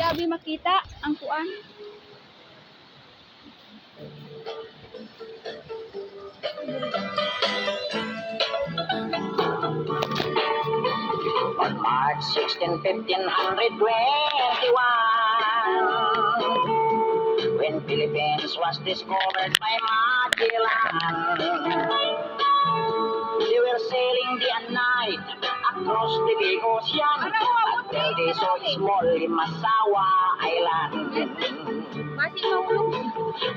grabe makita ang kuan. On March 16, 1521, when Philippines was discovered by Magellan, they were sailing day and night across the big ocean until they saw small Limasawa Island.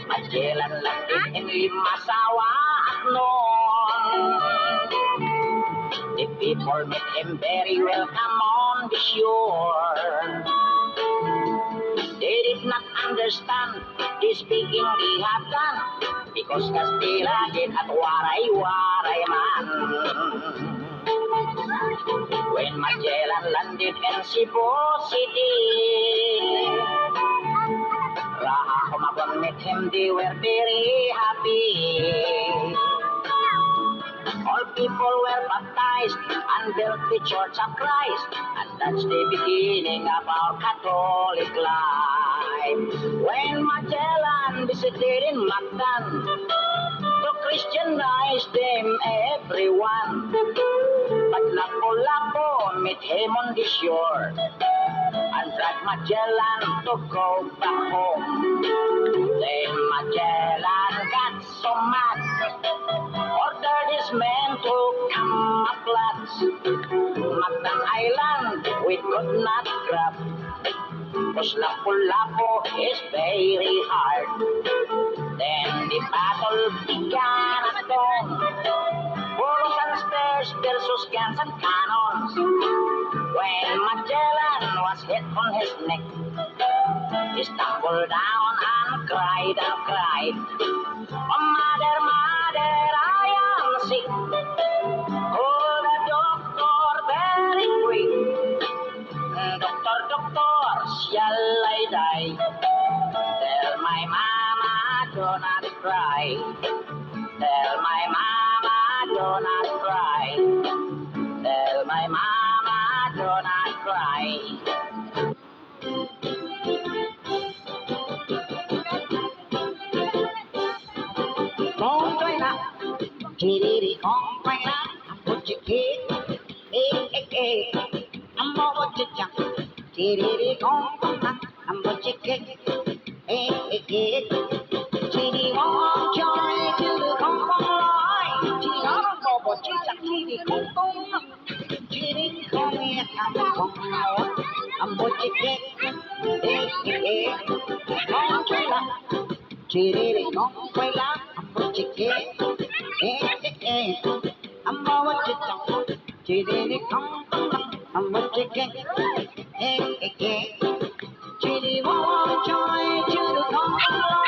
Magellan landed in Limasawa at noon. The people met him very welcome on the shore. They did not understand the speaking they had done, because Castilla did at waray-waray man. When Magellan landed in Cebu City, Raha Humabon met him, they were very happy. All people were baptized and built the Church of Christ, and that's the beginning of our Catholic life. When Magellan visited in Mactan to Christianize them everyone, but Lapu-Lapu met him on the shore and dragged Magellan to go back home. Then Magellan got so mad, ordered his men to camouflage Mactan Island we could not grab, cause Lapu-Lapu is very hard. Then the battle began at dawn, bullets and spears versus guns and cannons. When Magellan was hit on his neck, he stumbled down and cried and cried, "Oh, mother, mother, I am sick. Call the doctor very quick. Doctor, doctor, shall I die? Tell my mama, do not cry. Tell my mama, do not cry. Tell my mama, do not cry." Con quay lại, chỉ đi con quay lại, một chiếc kia, I'm over to jump. Chỉ đi con quay lại, một chiếc kia, chỉ đi con chơi chứ không con lối, chỉ nó có một chiếc chẳng chỉ đi con tung, chỉ đi con nghe con nói, một chiếc kia, con quay lại. Chỉ đi con quay lại, một chiếc kia, I'm over to jump. Chỉ đi con quay lại, một chiếc kia, chỉ đi con chơi chứ không con lối,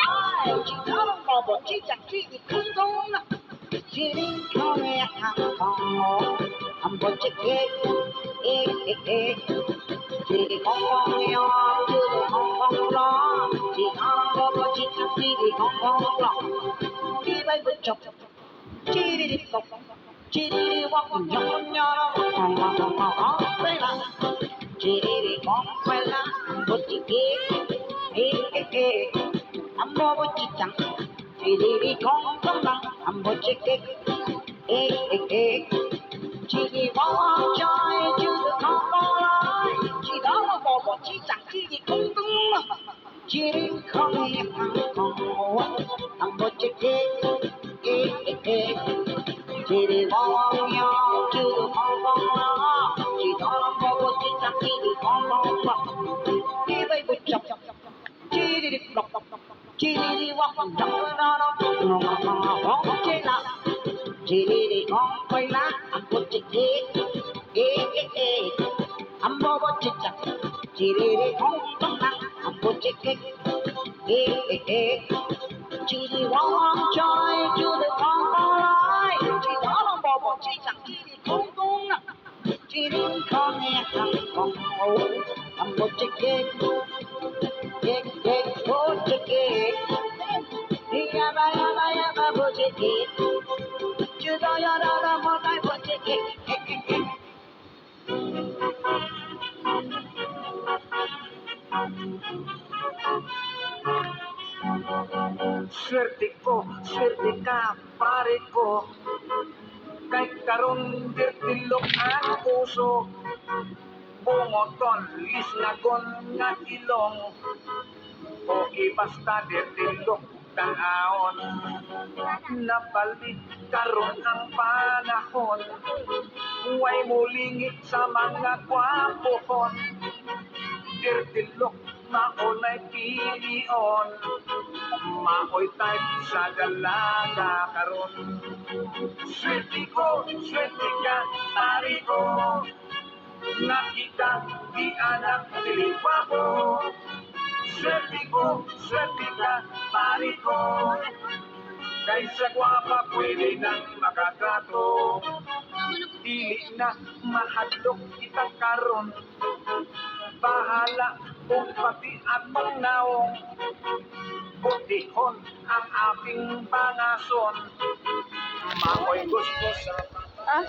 chỉ nó có một chiếc chẳng chỉ đi con tung, chỉ đi con nghe con nói, một chiếc kia, chỉ đi con nghe chứ không con lo, chỉ nó có một chiếc chẳng chỉ đi con lo, đi bay vượt chọc, chỉ đi cọc, chỉ đi walk nhỏ quay lại, chỉ đi con quay lại, một chiếc kia, I'm over to jump. Chỉ đi con lăng, một chiếc kia, chỉ đi walk chơi chứ không có lối, chỉ đó là một chiếc chẳng chỉ đi con tung, chỉ đi không nghe con một chiếc kia, chỉ đi walk nhau chứ không có lo, chỉ đó là một chiếc chẳng chỉ đi con lối, đi bay vượt chọc, chỉ đi lọc, chỉ đi walk nhỏ quay lại, chỉ đi con quay lại, một chiếc kia, I'm over to jump. Chỉ đi con lăng, một chiếc kia, chỉ đi walk chơi chứ không có lối, chỉ đó là một chiếc chẳng chỉ đi con tung, chỉ đi con nghe con nói, một chiếc kia, một chiếc kia, một chiếc kia, chứ đâu đó một cái một chiếc kia. Swerte ka, pare ko. Kay karon dirtilok ang puso. Bungoton, lisnagon nga ilong. O ibasta dirtilok tan-aon. Nabalik karon ang panahon. Huway mulingit sa mga kwapohon. Dirtilok maunay pilion. Maoy type sa dalaga karon. Swerte ka, pare ko. Nakita di anak diliwa ko. Swerte ka, pare ko. Kaysa gwapa pwede nang makatrato. Dili na mahadlok kita karon. Bahala kung pati at pangnaong. Butihon ang aking pangason. Makoy gusto sa Ah,